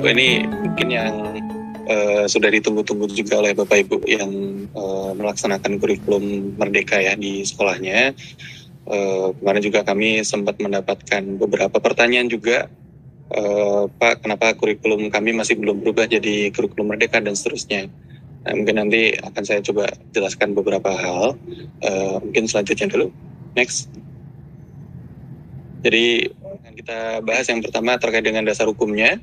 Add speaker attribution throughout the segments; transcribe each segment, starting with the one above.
Speaker 1: Ini mungkin yang sudah ditunggu-tunggu juga oleh Bapak Ibu yang melaksanakan kurikulum Merdeka ya di sekolahnya. Kemarin juga kami sempat mendapatkan beberapa pertanyaan juga, Pak, kenapa kurikulum kami masih belum berubah jadi kurikulum Merdeka dan seterusnya. Nah, mungkin nanti akan saya coba jelaskan beberapa hal. Mungkin selanjutnya dulu. Next. Jadi yang kita bahas yang pertama terkait dengan dasar hukumnya,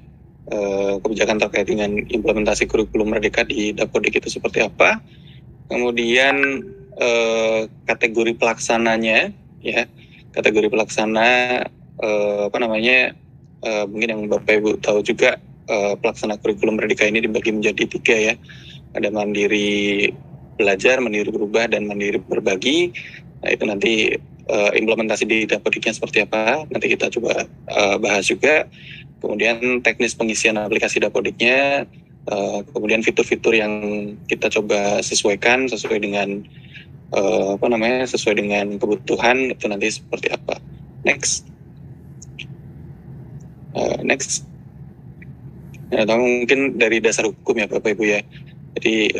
Speaker 1: kebijakan terkait dengan implementasi kurikulum Merdeka di Dapodik itu seperti apa. Kemudian kategori pelaksananya, ya, kategori pelaksana mungkin yang Bapak Ibu tahu juga pelaksana kurikulum Merdeka ini dibagi menjadi 3 ya. Ada mandiri belajar, mandiri berubah, dan mandiri berbagi. Nah itu nanti implementasi di Dapodiknya seperti apa, nanti kita coba bahas juga. Kemudian teknis pengisian aplikasi Dapodiknya, kemudian fitur-fitur yang kita coba sesuaikan sesuai dengan sesuai dengan kebutuhan, itu nanti seperti apa. Next. Nah, mungkin dari dasar hukum ya Bapak Ibu ya. Jadi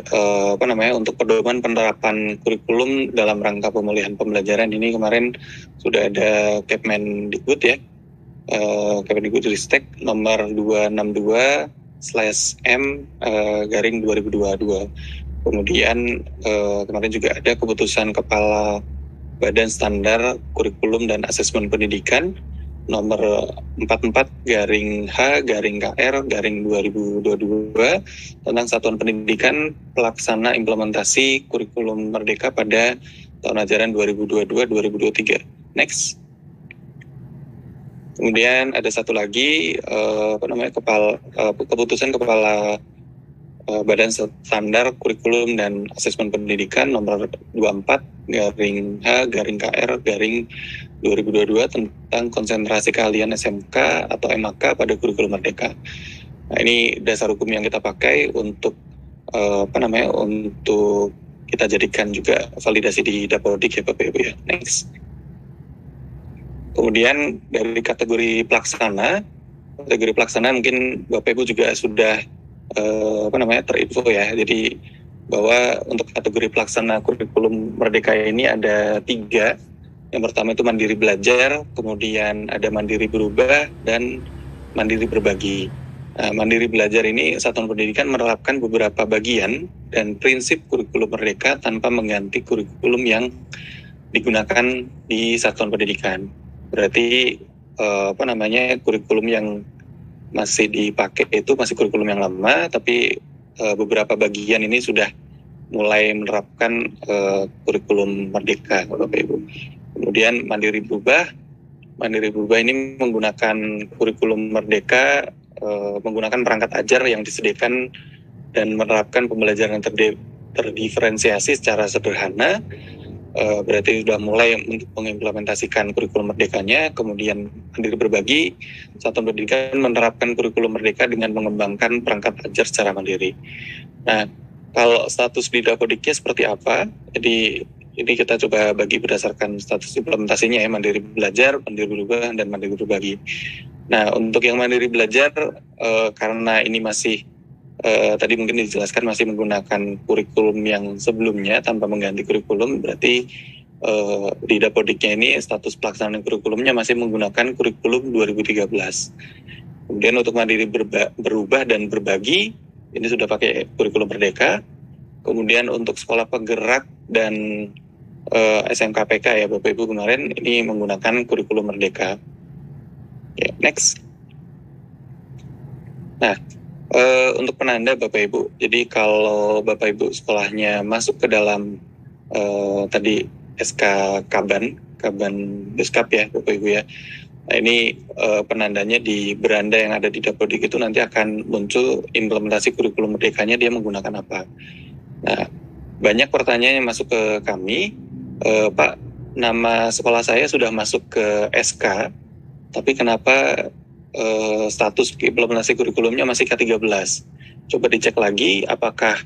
Speaker 1: untuk pedoman penerapan kurikulum dalam rangka pemulihan pembelajaran ini kemarin sudah ada Kemendikbud ya, Kemendikbudristek nomor 262/M/2022. Kemudian kemarin juga ada keputusan Kepala Badan Standar Kurikulum dan Asesmen Pendidikan nomor 44/H/KR/2022 tentang Satuan Pendidikan Pelaksana Implementasi Kurikulum Merdeka pada tahun ajaran 2022-2023. Next. Kemudian ada satu lagi keputusan Kepala Badan Standar Kurikulum dan Asesmen Pendidikan nomor 24/H/KR/2022 tentang konsentrasi keahlian SMK atau MAK pada kurikulum Merdeka. Nah, ini dasar hukum yang kita pakai untuk untuk kita jadikan juga validasi di Dapodik ya Bapak Ibu ya. Next. Kemudian dari kategori pelaksana mungkin Bapak Ibu juga sudah terinfo ya. Jadi bahwa untuk kategori pelaksana kurikulum Merdeka ini ada 3. Yang pertama itu mandiri belajar, kemudian ada mandiri berubah, dan mandiri berbagi. Nah, mandiri belajar ini Satuan Pendidikan menerapkan beberapa bagian dan prinsip kurikulum Merdeka tanpa mengganti kurikulum yang digunakan di Satuan Pendidikan. Berarti kurikulum yang masih dipakai itu masih kurikulum yang lama, tapi beberapa bagian ini sudah mulai menerapkan kurikulum Merdeka, Bapak Ibu. Kemudian mandiri berubah ini menggunakan kurikulum Merdeka, menggunakan perangkat ajar yang disediakan dan menerapkan pembelajaran terdiferensiasi secara sederhana. Berarti sudah mulai untuk mengimplementasikan kurikulum Merdekanya. Kemudian mandiri berbagi, Satuan Pendidikan menerapkan kurikulum Merdeka dengan mengembangkan perangkat ajar secara mandiri. Nah, kalau status di Dapodiknya seperti apa? Jadi ini kita coba bagi berdasarkan status implementasinya ya, mandiri belajar, mandiri berubah, dan mandiri berbagi. Nah, untuk yang mandiri belajar, karena ini masih tadi mungkin dijelaskan masih menggunakan kurikulum yang sebelumnya tanpa mengganti kurikulum, berarti di Dapodiknya ini status pelaksanaan kurikulumnya masih menggunakan kurikulum 2013. Kemudian untuk mandiri berubah dan berbagi ini sudah pakai kurikulum Merdeka. Kemudian untuk sekolah penggerak dan SMKPK ya Bapak Ibu kemarin ini menggunakan kurikulum Merdeka. Ya, next. Nah, untuk penanda Bapak Ibu, jadi kalau Bapak Ibu sekolahnya masuk ke dalam tadi SK Kaban Beskap ya Bapak Ibu ya. Nah, ini penandanya di beranda yang ada di Dapodik itu nanti akan muncul implementasi kurikulum Merdekanya dia menggunakan apa. Nah, banyak pertanyaan yang masuk ke kami, Pak, nama sekolah saya sudah masuk ke SK, tapi kenapa status implementasi kurikulumnya masih K13. Coba dicek lagi apakah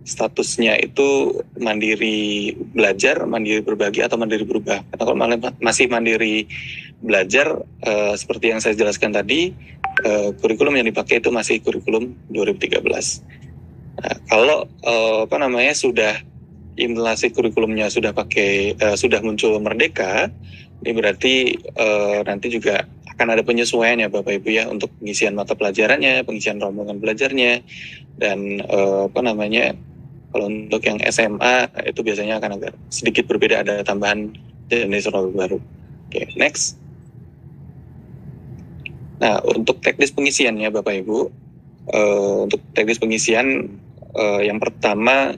Speaker 1: statusnya itu mandiri belajar, mandiri berbagi, atau mandiri berubah. Karena kalau masih mandiri belajar, seperti yang saya jelaskan tadi, kurikulum yang dipakai itu masih kurikulum 2013. Nah, kalau sudah implementasi kurikulumnya sudah sudah muncul Merdeka, ini berarti nanti juga akan ada penyesuaian ya Bapak Ibu ya, untuk pengisian mata pelajarannya, pengisian rombongan belajarnya, dan kalau untuk yang SMA itu biasanya akan agak sedikit berbeda, ada tambahan jenis rombongan baru. Oke, next. Nah, untuk teknis pengisiannya Bapak Ibu, untuk teknis pengisian yang pertama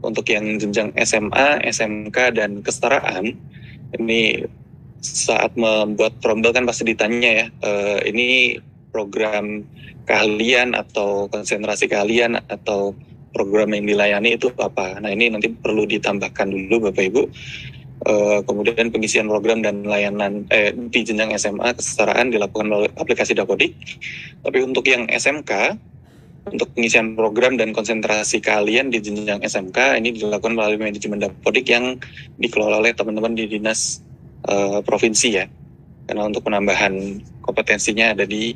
Speaker 1: untuk yang jenjang SMA, SMK, dan kesetaraan, ini saat membuat rombel kan pasti ditanya ya, ini program keahlian atau konsentrasi keahlian atau program yang dilayani itu apa. Nah, ini nanti perlu ditambahkan dulu Bapak Ibu. Kemudian pengisian program dan layanan di jenjang SMA kesetaraan dilakukan melalui aplikasi Dapodik. Tapi untuk yang SMK, untuk pengisian program dan konsentrasi keahlian di jenjang SMK ini dilakukan melalui manajemen Dapodik yang dikelola oleh teman-teman di dinas provinsi ya. Karena untuk penambahan kompetensinya ada di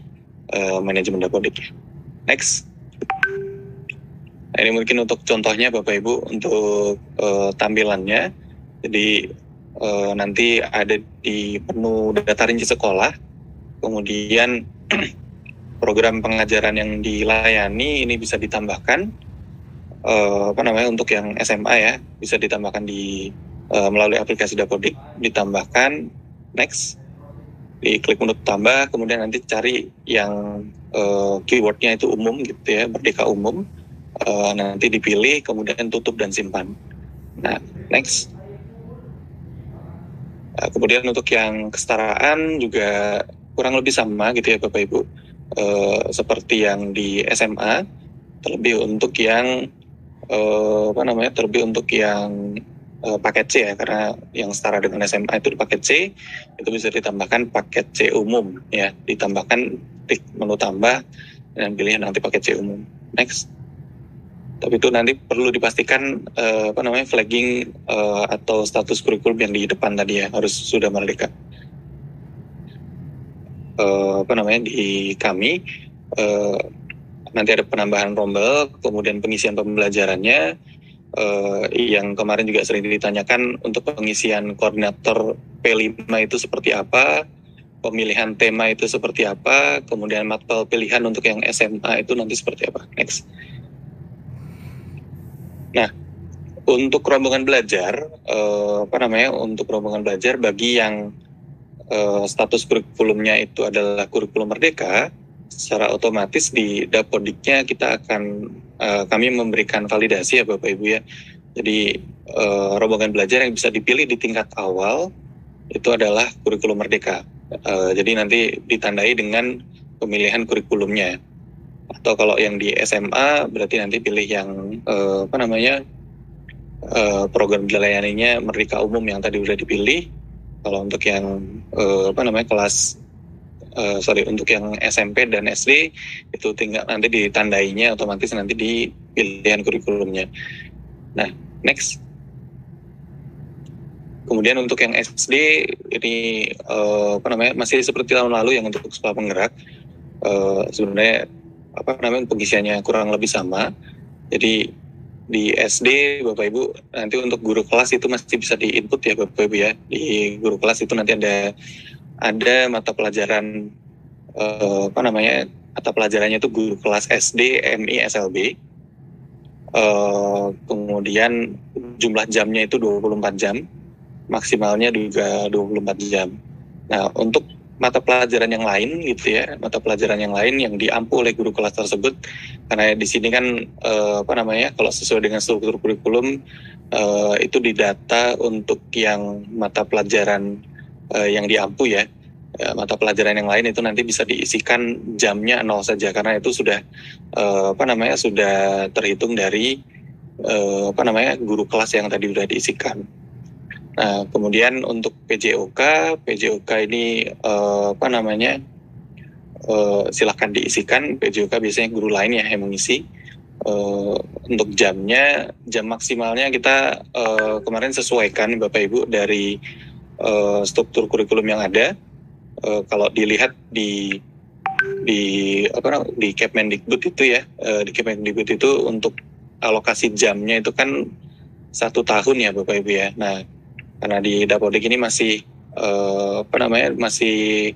Speaker 1: manajemen Dapodik. Next. Nah, ini mungkin untuk contohnya Bapak Ibu untuk tampilannya. Jadi nanti ada di menu data rinci sekolah, kemudian program pengajaran yang dilayani ini bisa ditambahkan untuk yang SMA ya, bisa ditambahkan di melalui aplikasi Dapodik, ditambahkan. Next, diklik menu tambah, kemudian nanti cari yang keywordnya itu umum gitu ya, Merdeka umum, nanti dipilih, kemudian tutup dan simpan. Nah, next. Kemudian untuk yang kesetaraan juga kurang lebih sama gitu ya Bapak Ibu, seperti yang di SMA, terlebih untuk yang paket C ya, karena yang setara dengan SMA itu di paket C, itu bisa ditambahkan paket C umum ya, ditambahkan klik menu tambah dan pilih nanti paket C umum. Next. Tapi itu nanti perlu dipastikan flagging atau status kurikulum yang di depan tadi ya harus sudah merdeka. Di kami nanti ada penambahan rombel, kemudian pengisian pembelajarannya, yang kemarin juga sering ditanyakan untuk pengisian koordinator P5 itu seperti apa, pemilihan tema itu seperti apa, kemudian matpel pilihan untuk yang SMA itu nanti seperti apa. Next. Nah, untuk rombongan belajar, untuk rombongan belajar bagi yang status kurikulumnya itu adalah kurikulum merdeka, secara otomatis di Dapodiknya kami memberikan validasi ya Bapak Ibu ya. Jadi rombongan belajar yang bisa dipilih di tingkat awal itu adalah kurikulum merdeka. Jadi nanti ditandai dengan pemilihan kurikulumnya. Atau kalau yang di SMA berarti nanti pilih yang program dilayaninya Merdeka Umum yang tadi udah dipilih. Kalau untuk yang untuk yang SMP dan SD itu tinggal nanti ditandainya otomatis nanti di pilihan kurikulumnya. Nah, next. Kemudian untuk yang SD ini masih seperti tahun lalu yang untuk sekolah penggerak, sebenarnya pengisiannya kurang lebih sama. Jadi di SD Bapak Ibu nanti untuk guru kelas itu masih bisa di-input ya Bapak Ibu ya. Di guru kelas itu nanti ada mata pelajaran mata pelajarannya itu guru kelas SD, MI, SLB. Kemudian jumlah jamnya itu 24 jam. Maksimalnya juga 24 jam. Nah, untuk mata pelajaran yang lain gitu ya, mata pelajaran yang lain yang diampu oleh guru kelas tersebut, karena di sini kan kalau sesuai dengan struktur kurikulum itu didata untuk yang mata pelajaran yang diampu ya. Mata pelajaran yang lain itu nanti bisa diisikan jamnya 0 saja karena itu sudah sudah terhitung dari guru kelas yang tadi sudah diisikan. Nah, kemudian untuk PJOK ini silahkan diisikan. PJOK biasanya guru lain ya yang mengisi. untuk jam maksimalnya kita kemarin sesuaikan Bapak Ibu dari struktur kurikulum yang ada. Kalau dilihat di Kemendikbud itu ya, di Kemendikbud itu untuk alokasi jamnya itu kan 1 tahun ya Bapak Ibu ya. Nah, karena di Dapodik ini masih masih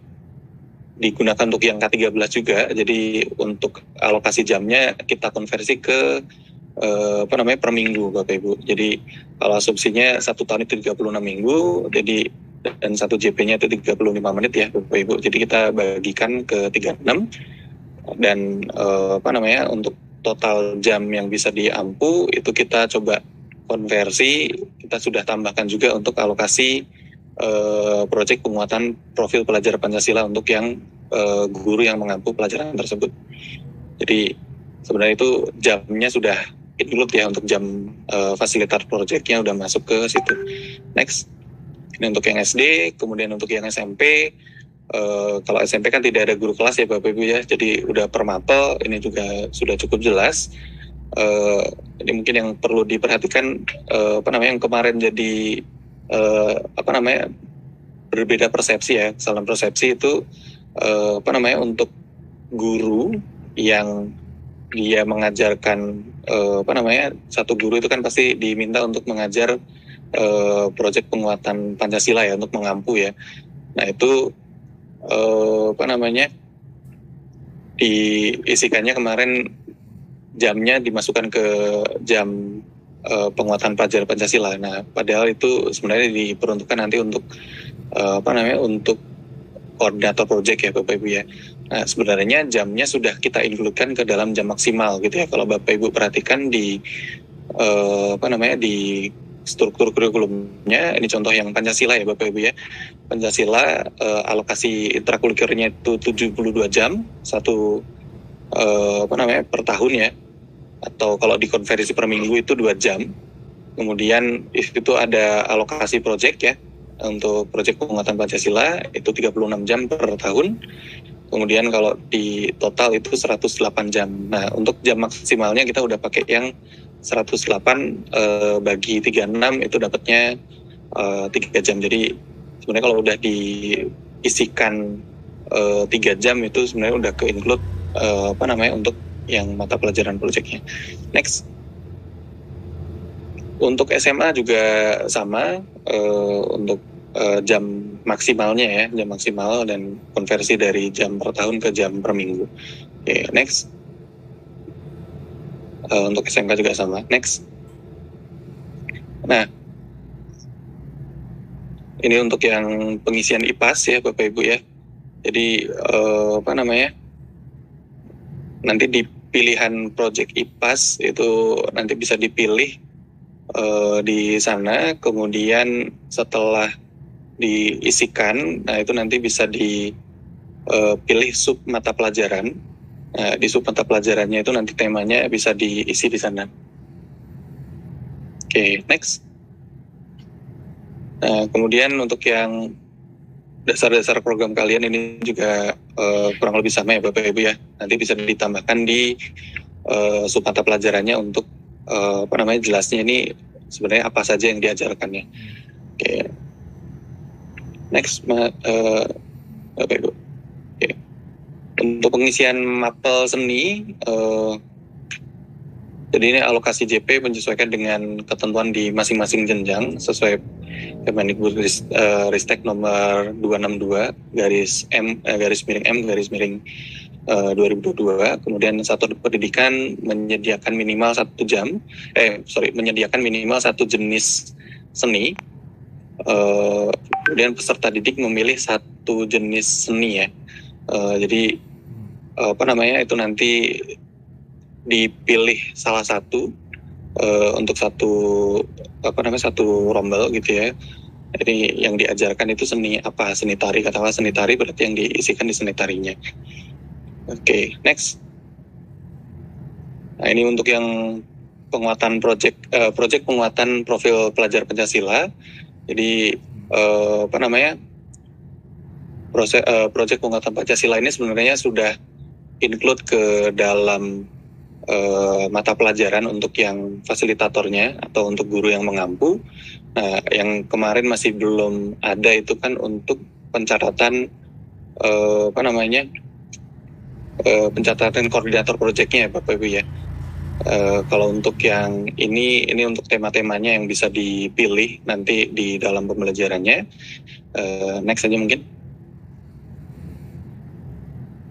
Speaker 1: digunakan untuk yang K13 juga, jadi untuk alokasi jamnya kita konversi ke per minggu Bapak Ibu. Jadi kalau asumsinya 1 tahun itu 36 minggu, jadi dan 1 JP-nya itu 35 menit ya Bapak Ibu. Jadi kita bagikan ke 36 dan untuk total jam yang bisa diampu itu kita coba konversi, kita sudah tambahkan juga untuk alokasi proyek penguatan profil pelajar Pancasila untuk yang guru yang mengampu pelajaran tersebut. Jadi sebenarnya itu jamnya sudah include ya, untuk jam fasilitator proyeknya udah masuk ke situ. Next, ini untuk yang SD, kemudian untuk yang SMP. Kalau SMP kan tidak ada guru kelas ya Bapak Ibu ya, jadi udah per mapel, ini juga sudah cukup jelas. Ini mungkin yang perlu diperhatikan yang kemarin jadi berbeda persepsi ya, kesalahan persepsi itu untuk guru yang dia mengajarkan satu guru itu kan pasti diminta untuk mengajar proyek penguatan Pancasila ya, untuk mengampu ya. Nah itu diisikannya kemarin jamnya dimasukkan ke jam penguatan pelajar Pancasila. Nah, padahal itu sebenarnya diperuntukkan nanti untuk untuk koordinator proyek ya Bapak Ibu ya. Nah, sebenarnya jamnya sudah kita include-kan ke dalam jam maksimal gitu ya. Kalau Bapak Ibu perhatikan di di struktur kurikulumnya, ini contoh yang Pancasila ya Bapak Ibu ya. Pancasila alokasi intrakurikulernya itu 72 jam per tahun ya. Atau kalau dikonversi per minggu itu 2 jam. Kemudian itu ada alokasi proyek ya, untuk proyek penguatan Pancasila itu 36 jam per tahun. Kemudian kalau di total itu 108 jam. Nah, untuk jam maksimalnya kita udah pakai yang 108 bagi 36 itu dapatnya 3 jam. Jadi sebenarnya kalau udah diisikan 3 jam itu sebenarnya udah ke-include untuk yang mata pelajaran proyeknya. Next, untuk SMA juga sama, untuk jam maksimalnya ya, jam maksimal dan konversi dari jam per tahun ke jam per minggu. Oke, next. Untuk SMK juga sama. Next. Nah, ini untuk yang pengisian IPAS ya Bapak Ibu ya. Jadi nanti di pilihan project IPAS itu nanti bisa dipilih di sana, kemudian setelah diisikan, nah itu nanti bisa dipilih sub mata pelajaran. Nah, di sub mata pelajarannya itu nanti temanya bisa diisi di sana. Oke, next. Nah, kemudian untuk yang dasar-dasar program kalian ini juga kurang lebih sama ya Bapak Ibu ya. Nanti bisa ditambahkan di sub mata pelajarannya untuk jelasnya ini sebenarnya apa saja yang diajarkannya. Oke. Next, Bapak Ibu. Oke. Untuk pengisian mapel seni, jadi ini alokasi JP menyesuaikan dengan ketentuan di masing-masing jenjang sesuai Kemendikbud Ristek nomor 262 /M/M/2022. Kemudian satuan pendidikan menyediakan minimal satu jenis seni. Kemudian peserta didik memilih satu jenis seni ya. Jadi itu nanti dipilih salah satu untuk satu rombel gitu ya. Jadi yang diajarkan itu seni apa? Seni tari. Katakanlah seni tari, berarti yang diisikan di seni tarinya. Oke, next. Nah, ini untuk yang penguatan proyek penguatan profil pelajar Pancasila. Jadi proyek penguatan Pancasila ini sebenarnya sudah include ke dalam mata pelajaran untuk yang fasilitatornya atau untuk guru yang mengampu. Nah, yang kemarin masih belum ada itu kan untuk pencatatan pencatatan koordinator proyeknya ya Bapak Ibu ya. Kalau untuk yang ini untuk tema-temanya yang bisa dipilih nanti di dalam pembelajarannya. Next aja mungkin.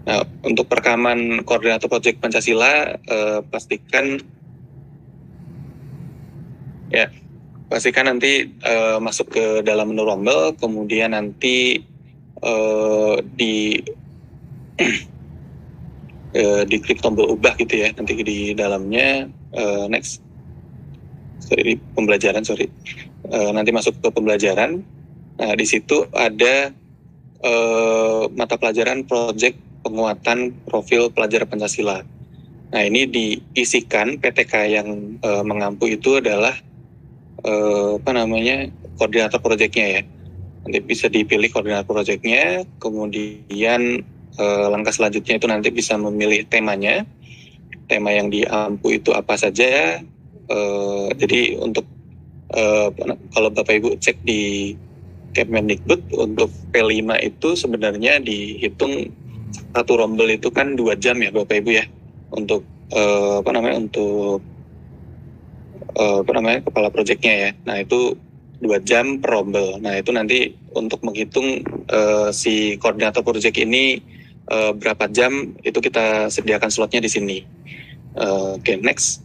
Speaker 1: Nah, untuk perekaman koordinator proyek Pancasila, pastikan nanti masuk ke dalam menu rombel, kemudian nanti diklik tombol ubah gitu ya, nanti di dalamnya next. Di pembelajaran, nanti masuk ke pembelajaran. Nah, di situ ada mata pelajaran proyek penguatan profil pelajar Pancasila. Nah, ini diisikan PTK yang mengampu itu adalah koordinator proyeknya ya. Nanti bisa dipilih koordinator proyeknya, kemudian langkah selanjutnya itu nanti bisa memilih temanya. Tema yang diampu itu apa saja. Jadi untuk kalau Bapak Ibu cek di Kemendikbud untuk P5 itu sebenarnya dihitung satu rombel itu kan 2 jam ya Bapak Ibu ya, untuk kepala proyeknya ya. Nah, itu 2 jam per rombel. Nah, itu nanti untuk menghitung si koordinator proyek ini berapa jam, itu kita sediakan slotnya di sini. Oke, next.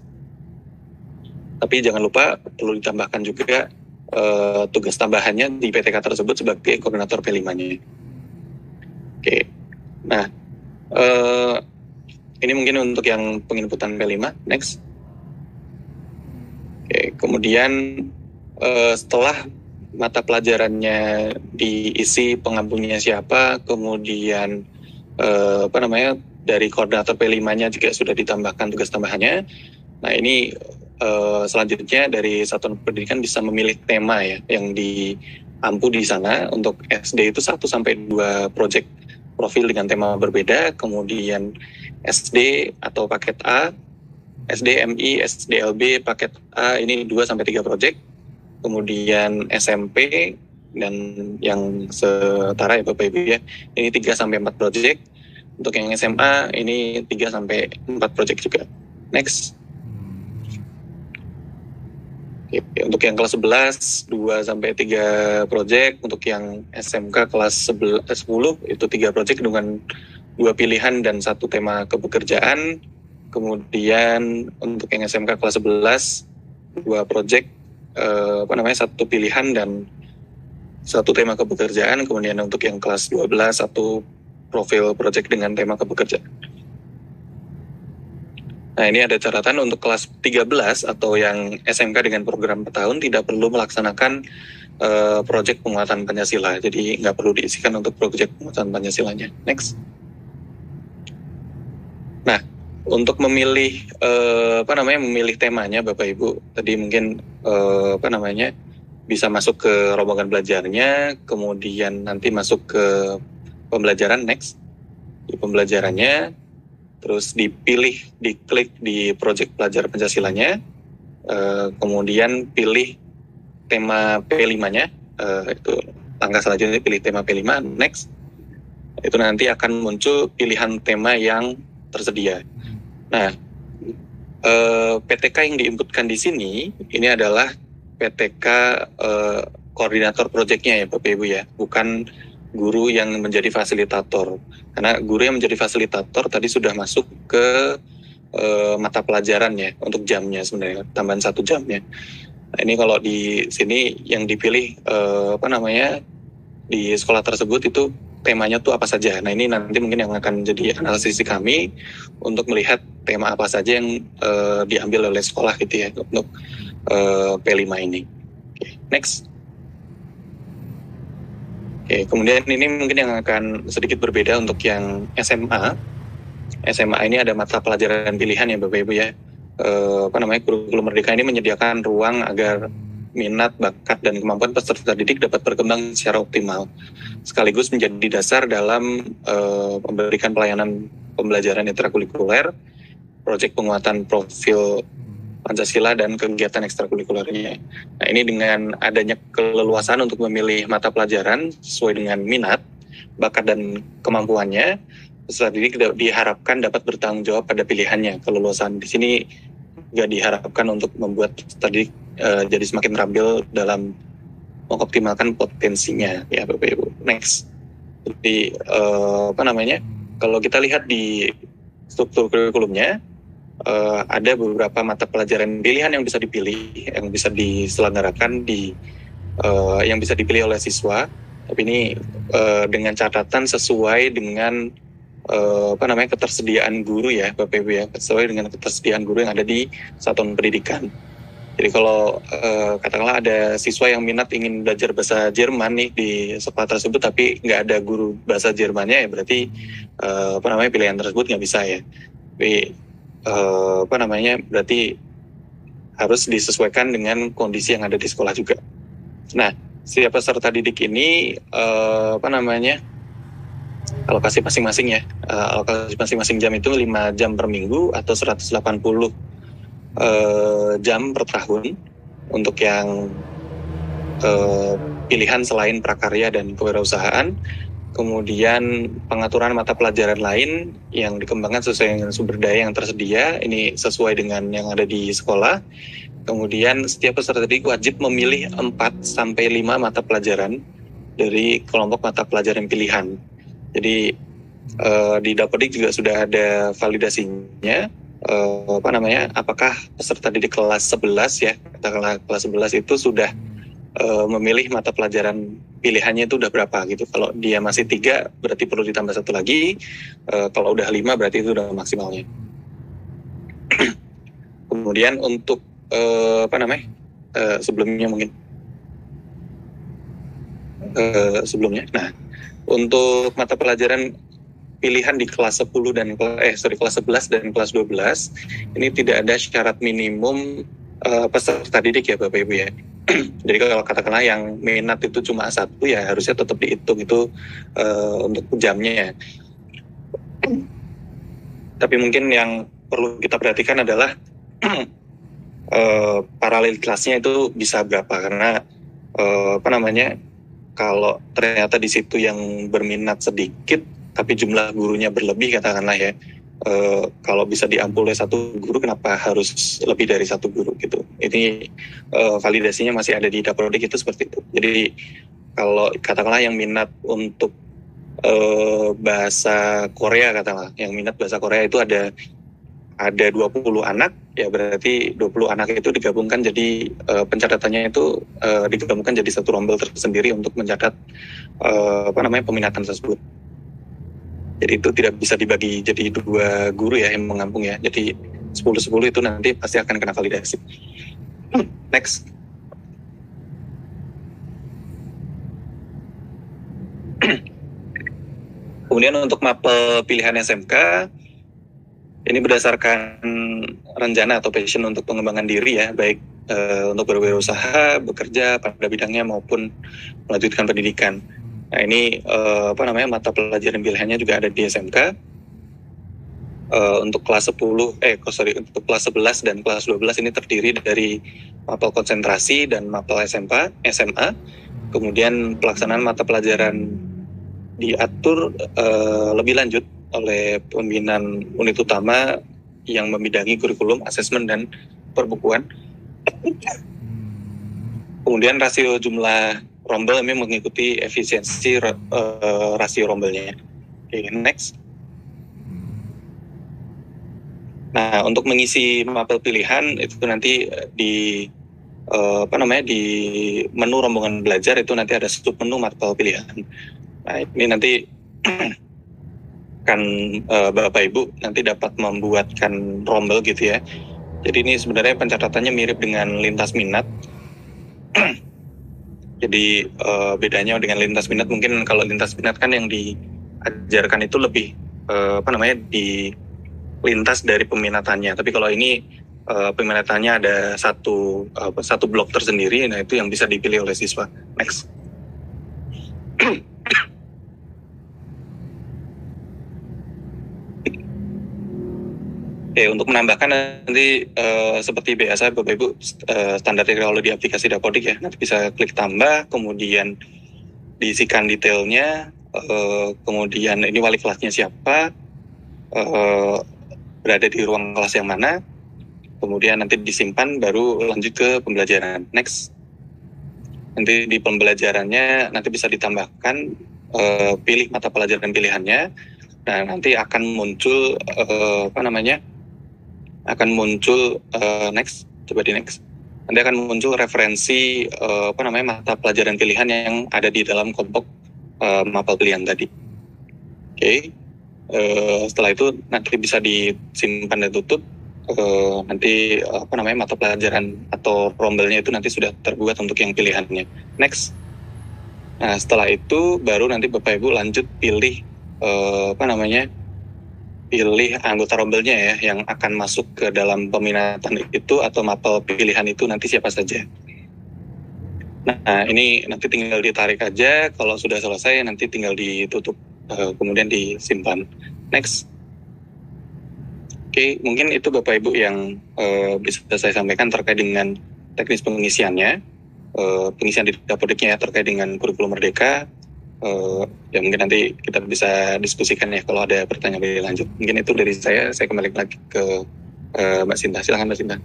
Speaker 1: Tapi jangan lupa perlu ditambahkan juga tugas tambahannya di PTK tersebut sebagai koordinator P5-nya. Oke. Nah, ini mungkin untuk yang penginputan P5. Next. Oke, kemudian setelah mata pelajarannya diisi pengampunya siapa, kemudian dari koordinator P5-nya juga sudah ditambahkan tugas tambahannya. Nah, ini selanjutnya dari satuan pendidikan bisa memilih tema ya yang diampu di sana. Untuk SD itu 1-2 proyek profil dengan tema berbeda, kemudian SD atau paket A, SDMI, SDLB paket A ini 2-3 proyek, kemudian SMP dan yang setara ya Bapak Ibu ya, ini 3-4 proyek. Untuk yang SMA ini 3-4 proyek juga. Next. Untuk yang kelas 11 2-3 proyek, untuk yang SMK kelas 10 itu 3 proyek dengan 2 pilihan dan 1 tema kepekerjaan. Kemudian untuk yang SMK kelas 11 2 proyek 1 pilihan dan 1 tema kepekerjaan. Kemudian untuk yang kelas 12 1 profil proyek dengan tema kepekerjaan. Nah, ini ada catatan untuk kelas 13 atau yang SMK dengan program per tahun tidak perlu melaksanakan proyek penguatan Pancasila. Jadi nggak perlu diisikan untuk proyek penguatan Pancasilanya. Next. Nah, untuk memilih memilih temanya Bapak Ibu, tadi mungkin bisa masuk ke rombongan belajarnya, kemudian nanti masuk ke pembelajaran. Next. Di pembelajarannya terus diklik di proyek pelajar Pancasilanya, kemudian pilih tema P5-nya, itu langkah selanjutnya pilih tema P5, next. Itu nanti akan muncul pilihan tema yang tersedia. Nah, PTK yang diinputkan di sini, ini adalah PTK koordinator proyeknya ya Bapak Ibu ya, bukan guru yang menjadi fasilitator. Karena guru yang menjadi fasilitator tadi sudah masuk ke mata pelajarannya untuk jamnya sebenarnya, tambahan 1 jamnya. Nah, ini kalau di sini yang dipilih di sekolah tersebut itu temanya tuh apa saja. Nah, ini nanti mungkin yang akan jadi analisis kami untuk melihat tema apa saja yang diambil oleh sekolah gitu ya untuk P5 ini. Okay, next. Oke, kemudian ini mungkin yang akan sedikit berbeda untuk yang SMA. SMA ini ada mata pelajaran pilihan ya Bapak Ibu ya. Kurikulum Merdeka ini menyediakan ruang agar minat, bakat, dan kemampuan peserta didik dapat berkembang secara optimal, sekaligus menjadi dasar dalam memberikan pelayanan pembelajaran intrakurikuler, proyek penguatan profil Pancasila dan kegiatan ekstrakurikulernya. Nah, ini dengan adanya keleluasan untuk memilih mata pelajaran sesuai dengan minat, bakat, dan kemampuannya, peserta didik diharapkan dapat bertanggung jawab pada pilihannya. Keleluasan di sini juga diharapkan untuk membuat peserta didik jadi semakin terampil dalam mengoptimalkan potensinya, ya Bapak Ibu. Next. Jadi kalau kita lihat di struktur kurikulumnya, ada beberapa mata pelajaran pilihan yang bisa dipilih, yang bisa diselenggarakan yang bisa dipilih oleh siswa. Tapi ini dengan catatan sesuai dengan ketersediaan guru ya, Bapak Ibu ya, sesuai dengan ketersediaan guru yang ada di satuan pendidikan. Jadi kalau katakanlah ada siswa yang minat ingin belajar bahasa Jerman nih di sekolah tersebut, tapi nggak ada guru bahasa Jermannya, ya berarti pilihan tersebut nggak bisa ya. Tapi berarti harus disesuaikan dengan kondisi yang ada di sekolah juga. Nah, setiap peserta didik ini alokasi masing-masing ya, alokasi masing-masing jam itu 5 jam per minggu atau 180 jam per tahun untuk yang pilihan selain prakarya dan kewirausahaan. Kemudian pengaturan mata pelajaran lain yang dikembangkan sesuai dengan sumber daya yang tersedia, ini sesuai dengan yang ada di sekolah. Kemudian setiap peserta didik wajib memilih 4-5 mata pelajaran dari kelompok mata pelajaran pilihan. Jadi di Dapodik juga sudah ada validasinya, apakah peserta didik kelas 11 ya, katakanlah kelas 11 itu sudah memilih mata pelajaran pilihannya itu udah berapa gitu. Kalau dia masih 3 berarti perlu ditambah 1 lagi, kalau udah 5 berarti itu udah maksimalnya. Kemudian untuk nah untuk mata pelajaran pilihan di kelas 10 dan kelas 11 dan kelas 12 ini tidak ada syarat minimum peserta didik ya Bapak Ibu ya. Jadi kalau katakanlah yang minat itu cuma 1 ya harusnya tetap dihitung itu untuk jamnya ya. Tapi mungkin yang perlu kita perhatikan adalah paralel kelasnya itu bisa berapa, karena kalau ternyata di situ yang berminat sedikit tapi jumlah gurunya berlebih katakanlah ya, kalau bisa diampul oleh 1 guru, kenapa harus lebih dari 1 guru gitu. Ini validasinya masih ada di Dapodik itu seperti itu. Jadi kalau katakanlah yang minat untuk bahasa Korea, katakanlah yang minat bahasa Korea itu ada 20 anak, ya berarti 20 anak itu digabungkan jadi pencatatannya itu digabungkan jadi 1 rombel tersendiri untuk mencatat peminatan tersebut. Jadi itu tidak bisa dibagi jadi 2 guru ya yang mengampung ya. Jadi 10-10 itu nanti pasti akan kena validasi. Next. Kemudian untuk mapel pilihan SMK, ini berdasarkan rencana atau passion untuk pengembangan diri ya, baik untuk berwirausaha, bekerja pada bidangnya maupun melanjutkan pendidikan. Nah ini mata pelajaran pilihannya juga ada di SMK. Untuk kelas 10, untuk kelas 11 dan kelas 12 ini terdiri dari mapel konsentrasi dan mapel SMA. Kemudian pelaksanaan mata pelajaran diatur lebih lanjut oleh pimpinan unit utama yang membidangi kurikulum, asesmen, dan perbukuan. Kemudian rasio jumlah rombel ini mengikuti efisiensi rasio rombelnya. Oke, next. Nah, untuk mengisi mapel pilihan itu nanti di di menu rombongan belajar itu nanti ada sub menu mapel pilihan. Nah, ini nanti kan Bapak Ibu nanti dapat membuatkan rombel gitu ya. Jadi ini sebenarnya pencatatannya mirip dengan lintas minat. Jadi bedanya dengan lintas minat, mungkin kalau lintas minat kan yang diajarkan itu lebih di lintas dari peminatannya. Tapi kalau ini peminatannya ada satu blok tersendiri, nah itu yang bisa dipilih oleh siswa. Next. Oke, untuk menambahkan nanti seperti biasa Bapak Ibu, standarnya kalau di aplikasi Dapodik ya, nanti bisa klik tambah, kemudian diisikan detailnya, kemudian ini wali kelasnya siapa, berada di ruang kelas yang mana, kemudian nanti disimpan, baru lanjut ke pembelajaran. Next. Nanti di pembelajarannya nanti bisa ditambahkan, pilih mata pelajaran pilihannya. Nah, nanti akan muncul next, coba di next. Nanti akan muncul referensi mata pelajaran pilihan yang ada di dalam kelompok mapel pilihan tadi. Oke. Setelah itu nanti bisa disimpan dan tutup. Nanti mata pelajaran atau rombelnya itu nanti sudah terbuat untuk yang pilihannya. Next. Nah, setelah itu baru nanti Bapak Ibu lanjut pilih pilih anggota rombelnya ya, yang akan masuk ke dalam peminatan itu atau mapel pilihan itu nanti siapa saja. Nah, ini nanti tinggal ditarik aja. Kalau sudah selesai nanti tinggal ditutup, kemudian disimpan. Next. Oke, mungkin itu Bapak Ibu yang bisa saya sampaikan terkait dengan teknis pengisiannya, pengisian di Dapodiknya terkait dengan kurikulum Merdeka. Ya mungkin nanti kita bisa diskusikan ya kalau ada pertanyaan lebih lanjut. Mungkin itu dari saya kembali lagi ke Mbak Sinta. Silakan Mbak Sinta.